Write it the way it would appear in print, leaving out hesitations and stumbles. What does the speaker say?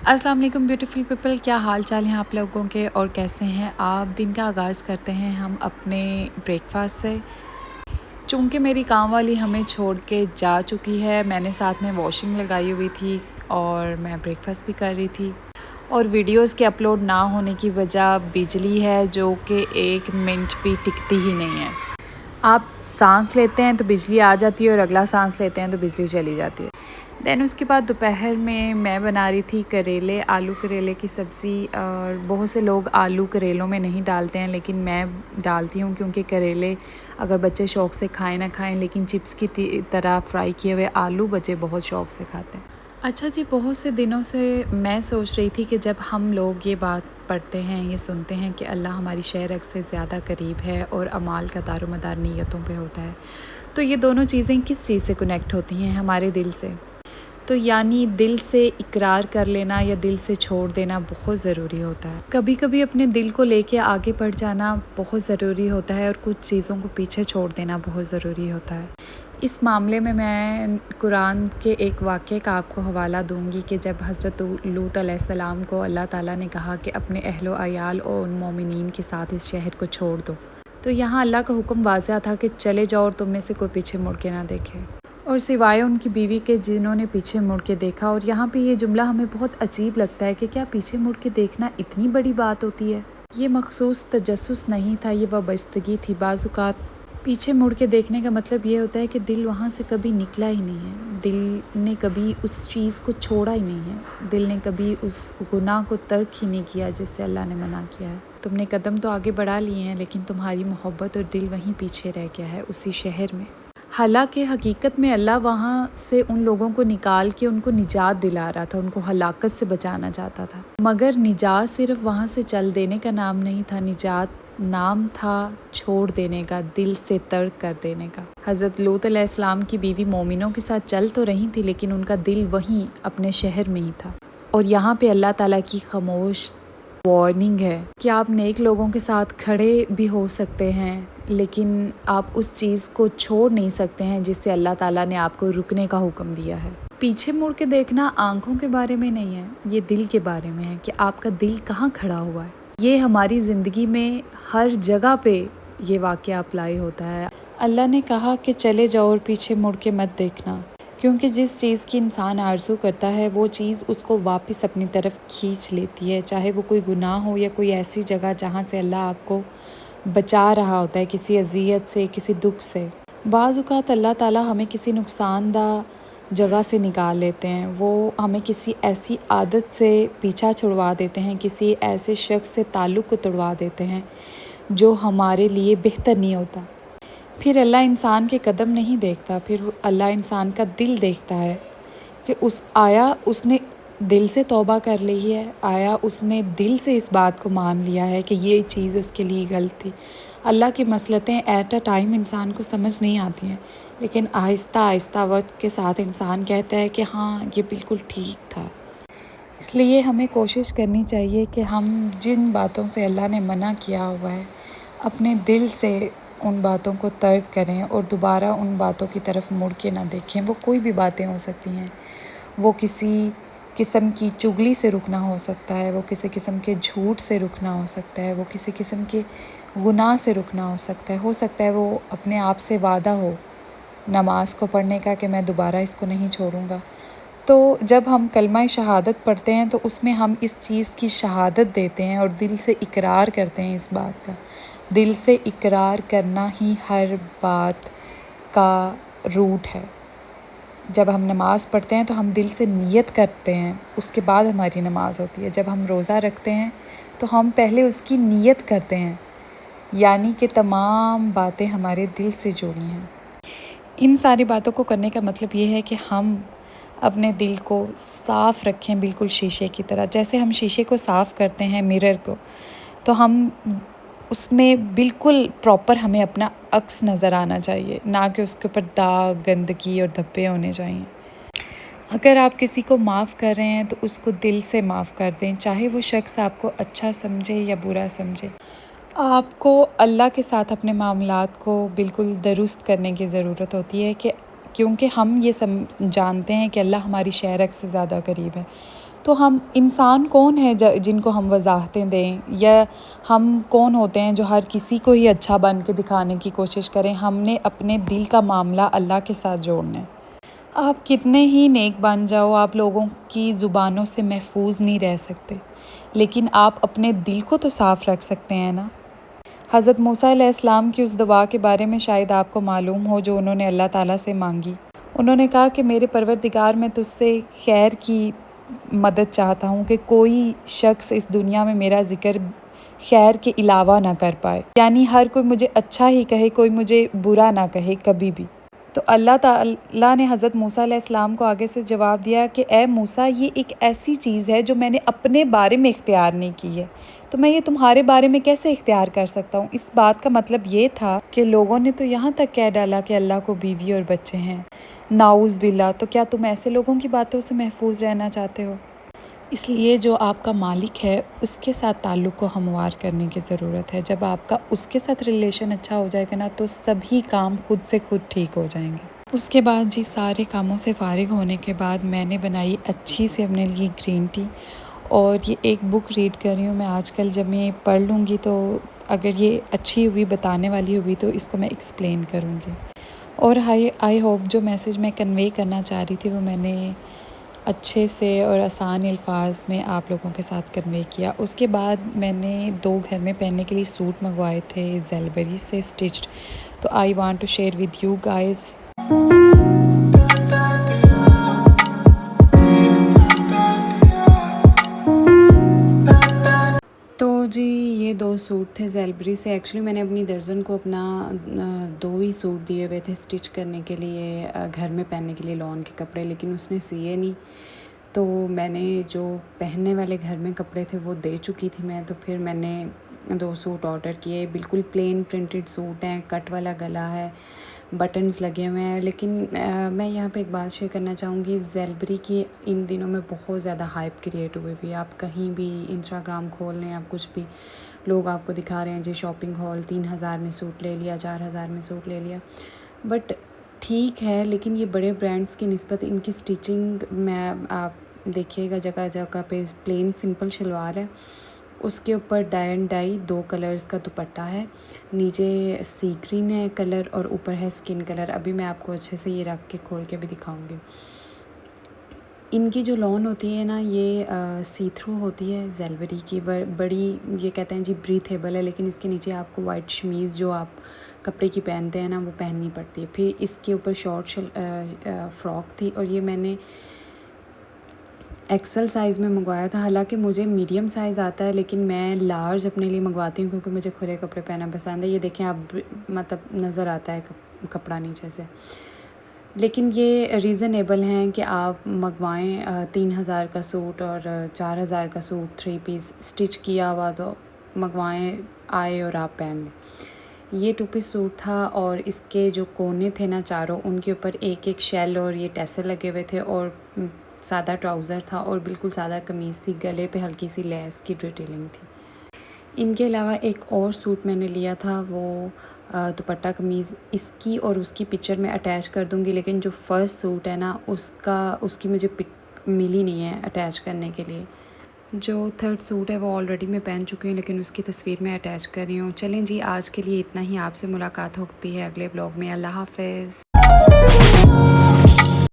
अस्सलाम वालेकुम beautiful people, क्या हाल चाल हैं आप लोगों के और कैसे हैं आप। दिन का आगाज़ करते हैं हम अपने ब्रेकफास्ट से। चूँकि मेरी काम वाली हमें छोड़ के जा चुकी है, मैंने साथ में वॉशिंग लगाई हुई थी और मैं ब्रेकफास्ट भी कर रही थी। और वीडियोस के अपलोड ना होने की वजह बिजली है, जो कि 1 मिनट भी टिकती ही नहीं है। आप सांस लेते हैं तो बिजली आ जाती है और अगला सांस लेते हैं तो बिजली चली जाती है। देन उसके बाद दोपहर में मैं बना रही थी करेले, आलू करेले की सब्ज़ी। और बहुत से लोग आलू करेलों में नहीं डालते हैं, लेकिन मैं डालती हूँ क्योंकि करेले अगर बच्चे शौक़ से खाएं ना खाएं, लेकिन चिप्स की तरह फ्राई किए हुए आलू बच्चे बहुत शौक़ से खाते हैं। अच्छा जी, बहुत से दिनों से मैं सोच रही थी कि जब हम लोग ये बात पढ़ते हैं, ये सुनते हैं कि अल्लाह हमारी शरक से ज़्यादा करीब है और अमाल का दारोमदार नीयतों पे होता है, तो ये दोनों चीज़ें किस चीज़ से कनेक्ट होती हैं? हमारे दिल से। तो यानी दिल से इकरार कर लेना या दिल से छोड़ देना बहुत ज़रूरी होता है। कभी कभी अपने दिल को लेके आगे बढ़ जाना बहुत ज़रूरी होता है और कुछ चीज़ों को पीछे छोड़ देना बहुत ज़रूरी होता है। इस मामले में मैं कुरान के एक वाक़े का आपको हवाला दूंगी कि जब हज़रत लूत अलैहिस्सलाम को अल्लाह ताला ने कहा कि अपने अहलो अयाल और उन मोमिनीन के साथ इस शहर को छोड़ दो, तो यहाँ अल्लाह का हुक्म वाज़िह था कि चले जाओ और तुम में से कोई पीछे मुड़ के ना देखे, और सिवाय उनकी बीवी के जिन्होंने पीछे मुड़ के देखा। और यहाँ पे ये जुमला हमें बहुत अजीब लगता है कि क्या पीछे मुड़ के देखना इतनी बड़ी बात होती है। ये मखसूस तजस्सुस नहीं था, ये वाबस्तगी थी। बाज़-औक़ात पीछे मुड़ के देखने का मतलब ये होता है कि दिल वहाँ से कभी निकला ही नहीं है, दिल ने कभी उस चीज़ को छोड़ा ही नहीं है, दिल ने कभी उस गुनाह को तर्क ही नहीं किया जिससे अल्लाह ने मना किया है। तुमने कदम तो आगे बढ़ा लिए हैं, लेकिन तुम्हारी मोहब्बत और दिल वहीं पीछे रह गया है, उसी शहर में। हालांकि हकीकत में अल्लाह वहाँ से उन लोगों को निकाल के उनको निजात दिला रहा था, उनको हलाकत से बचाना चाहता था। मगर निजात सिर्फ वहाँ से चल देने का नाम नहीं था, निजात नाम था छोड़ देने का, दिल से तर्क कर देने का। हज़रत लूत अलैहिस्सलाम की बीवी मोमिनों के साथ चल तो रही थी, लेकिन उनका दिल वहीं अपने शहर में ही था। और यहाँ पे अल्लाह ताला की खामोश वार्निंग है कि आप नेक लोगों के साथ खड़े भी हो सकते हैं, लेकिन आप उस चीज़ को छोड़ नहीं सकते हैं जिससे अल्लाह ताला ने आपको रुकने का हुक्म दिया है। पीछे मुड़ के देखना आँखों के बारे में नहीं है, ये दिल के बारे में है कि आपका दिल कहाँ खड़ा हुआ है। ये हमारी ज़िंदगी में हर जगह पे ये वाक़या अप्लाई होता है। अल्लाह ने कहा कि चले जाओ और पीछे मुड़ के मत देखना, क्योंकि जिस चीज़ की इंसान आरज़ू करता है वो चीज़ उसको वापस अपनी तरफ खींच लेती है, चाहे वो कोई गुनाह हो या कोई ऐसी जगह जहाँ से अल्लाह आपको बचा रहा होता है, किसी अज़ियत से, किसी दुख से। बाज़ औक़ात अल्लाह ताला हमें किसी नुकसानदा जगह से निकाल लेते हैं, वो हमें किसी ऐसी आदत से पीछा छुड़वा देते हैं, किसी ऐसे शख्स से ताल्लुक़ को तोड़वा देते हैं जो हमारे लिए बेहतर नहीं होता। फिर अल्लाह इंसान के कदम नहीं देखता, फिर अल्लाह इंसान का दिल देखता है कि उसने दिल से तौबा कर ली है, आया उसने दिल से इस बात को मान लिया है कि ये चीज़ उसके लिए गलत थी। अल्लाह की मसलहतें एट अ टाइम इंसान को समझ नहीं आती हैं, लेकिन आहिस्ता आहिस्ता वक्त के साथ इंसान कहता है कि हाँ, ये बिल्कुल ठीक था। इसलिए हमें कोशिश करनी चाहिए कि हम जिन बातों से अल्लाह ने मना किया हुआ है, अपने दिल से उन बातों को तर्क करें और दोबारा उन बातों की तरफ मुड़ के ना देखें। वो कोई भी बातें हो सकती हैं, वो किसी किस्म की चुगली से रुकना हो सकता है, वो किसी किस्म के झूठ से रुकना हो सकता है, वो किसी किस्म के गुनाह से रुकना हो सकता है वो अपने आप से वादा हो नमाज को पढ़ने का कि मैं दोबारा इसको नहीं छोड़ूंगा। तो जब हम कलमा शहादत पढ़ते हैं तो उसमें हम इस चीज़ की शहादत देते हैं और दिल से इकरार करते हैं इस बात का। दिल से इकरार करना ही हर बात का रूट है। जब हम नमाज़ पढ़ते हैं तो हम दिल से नियत करते हैं, उसके बाद हमारी नमाज़ होती है। जब हम रोज़ा रखते हैं तो हम पहले उसकी नियत करते हैं, यानी कि तमाम बातें हमारे दिल से जुड़ी हैं। इन सारी बातों को करने का मतलब ये है कि हम अपने दिल को साफ़ रखें, बिल्कुल शीशे की तरह। जैसे हम शीशे को साफ़ करते हैं, मिरर को, तो हम उसमें बिल्कुल प्रॉपर हमें अपना अक्स नज़र आना चाहिए, ना कि उसके ऊपर दाग, गंदगी और धब्बे होने चाहिए। अगर आप किसी को माफ़ कर रहे हैं तो उसको दिल से माफ़ कर दें, चाहे वो शख्स आपको अच्छा समझे या बुरा समझे। आपको अल्लाह के साथ अपने मामलात को बिल्कुल दुरुस्त करने की ज़रूरत होती है कि क्योंकि हम ये जानते हैं कि अल्लाह हमारी शरक से ज़्यादा करीब है, تو ہم انسان کون ہیں جن کو ہم وضاحتیں دیں، یا ہم کون ہوتے ہیں جو ہر کسی کو ہی اچھا بن کے دکھانے کی کوشش کریں؟ ہم نے اپنے دل کا معاملہ اللہ کے ساتھ جوڑنا ہے۔ آپ کتنے ہی نیک بن جاؤ، آپ لوگوں کی زبانوں سے محفوظ نہیں رہ سکتے، لیکن آپ اپنے دل کو تو صاف رکھ سکتے ہیں نا۔ حضرت موسیٰ علیہ السلام کی اس دعا کے بارے میں شاید آپ کو معلوم ہو جو انہوں نے اللہ تعالیٰ سے مانگی۔ انہوں نے کہا کہ میرے پروردگار، میں تجھ سے خیر کی مدد چاہتا ہوں کہ کوئی شخص اس دنیا میں میرا ذکر خیر کے علاوہ نہ کر پائے، یعنی ہر کوئی مجھے اچھا ہی کہے، کوئی مجھے برا نہ کہے کبھی بھی۔ تو اللہ تعالیٰ نے حضرت موسیٰ علیہ السلام کو آگے سے جواب دیا کہ اے موسیٰ، یہ ایک ایسی چیز ہے جو میں نے اپنے بارے میں اختیار نہیں کی ہے، تو میں یہ تمہارے بارے میں کیسے اختیار کر سکتا ہوں؟ اس بات کا مطلب یہ تھا کہ لوگوں نے تو یہاں تک کہہ ڈالا کہ اللہ کو بیوی اور بچے ہیں، نعوذ باللہ۔ تو کیا تم ایسے لوگوں کی باتوں سے محفوظ رہنا چاہتے ہو؟ اس لیے جو آپ کا مالک ہے اس کے ساتھ تعلق کو ہموار کرنے کی ضرورت ہے۔ جب آپ کا اس کے ساتھ ریلیشن اچھا ہو جائے گا نا، تو سبھی کام خود سے خود ٹھیک ہو جائیں گے۔ اس کے بعد جی، سارے کاموں سے فارغ ہونے کے بعد میں نے بنائی اچھی سے اپنے لیے گرین ٹی، اور یہ ایک بک ریڈ کر رہی ہوں میں آج کل۔ جب میں پڑھ لوں گی تو اگر یہ اچھی ہوئی، بتانے والی ہوئی، تو اس کو میں ایکسپلین کروں گی۔ اور آئی ہوپ جو میسیج میں کنوے کرنا چاہ رہی تھی وہ میں نے اچھے سے اور آسان الفاظ میں آپ لوگوں کے ساتھ کنوے کیا۔ اس کے بعد میں نے 2 گھر میں پہننے کے لیے سوٹ منگوائے تھے زیلبری سے اسٹچڈ، تو I want to share with you guys. تو جی، یہ 2 سوٹ تھے زیلبری سے۔ ایکچولی میں نے اپنی درزن کو اپنا 2 ہی سوٹ دیے ہوئے تھے اسٹچ کرنے کے لیے، گھر میں پہننے کے لیے لون کے کپڑے، لیکن اس نے سیے نہیں، تو میں نے جو پہننے والے گھر میں کپڑے تھے وہ دے چکی تھی میں، تو پھر میں نے 2 سوٹ آرڈر کیے۔ بالکل پلین پرنٹڈ سوٹ ہیں، کٹ والا گلا ہے، بٹنز لگے ہوئے ہیں۔ لیکن میں یہاں پہ ایک بات شیئر کرنا چاہوں گی، زیلبری کی ان دنوں میں بہت زیادہ ہائپ کریٹ ہوئی ہوئی ہے۔ آپ کہیں بھی انسٹاگرام کھول لیں، آپ کچھ بھی، لوگ آپ کو دکھا رہے ہیں جی شاپنگ ہال 3000 میں سوٹ لے لیا، 4000 میں سوٹ لے لیا۔ بٹ ٹھیک ہے، لیکن یہ بڑے برانڈس کی نسبت ان کی سٹیچنگ میں آپ دیکھیے گا جگہ جگہ پہ پلین سمپل شلوار ہے، اس کے اوپر ڈائی اینڈ ڈائی 2 کلرز کا دوپٹہ ہے، نیچے سی گرین ہے کلر اور اوپر ہے اسکن کلر۔ ابھی میں آپ کو اچھے سے یہ رکھ کے کھول کے بھی دکھاؤں گی۔ ان کی جو لون ہوتی ہے نا، یہ سی تھرو ہوتی ہے زیلبری کی، بڑی، یہ کہتے ہیں جی بریتھیبل ہے، لیکن اس کے نیچے آپ کو وائٹ شمیز جو آپ کپڑے کی پہنتے ہیں نا وہ پہننی پڑتی ہے۔ پھر اس کے اوپر شارٹ فراک تھی، اور یہ میں نے ایکسل سائز میں منگوایا تھا، حالانکہ مجھے میڈیم سائز آتا ہے، لیکن میں لارج اپنے لیے منگواتی ہوں کیونکہ مجھے کھلے کپڑے پہننا پسند ہے۔ یہ دیکھیں آپ، مطلب نظر آتا ہے کپڑا نیچے سے، لیکن یہ ریزنیبل ہیں کہ آپ منگوائیں 3000 کا سوٹ اور 4000 کا سوٹ 3 پیس اسٹچ کیا ہوا، تو منگوائیں، آئے اور آپ پہن لیں۔ یہ 2 پیس سوٹ تھا، اور اس کے جو کونے تھے نا چاروں، ان کے اوپر ایک ایک شیل اور یہ ٹیسل لگے ہوئے تھے، اور سادہ ٹراؤزر تھا، اور بالکل سادہ قمیض تھی، گلے پہ ہلکی سی لیس کی ڈیٹیلنگ تھی۔ ان کے علاوہ ایک اور سوٹ میں نے لیا تھا، وہ دوپٹہ قمیض، اس کی اور اس کی پکچر میں اٹیچ کر دوں گی، لیکن جو فرسٹ سوٹ ہے نا اس کی مجھے پک ملی نہیں ہے اٹیچ کرنے کے لیے۔ جو 3rd سوٹ ہے وہ آلریڈی میں پہن چکی ہوں، لیکن اس کی تصویر میں اٹیچ کر رہی ہوں۔ چلیں جی، آج کے لیے اتنا ہی، آپ سے ملاقات ہوتی ہے اگلے ولاگ میں۔ اللہ حافظ۔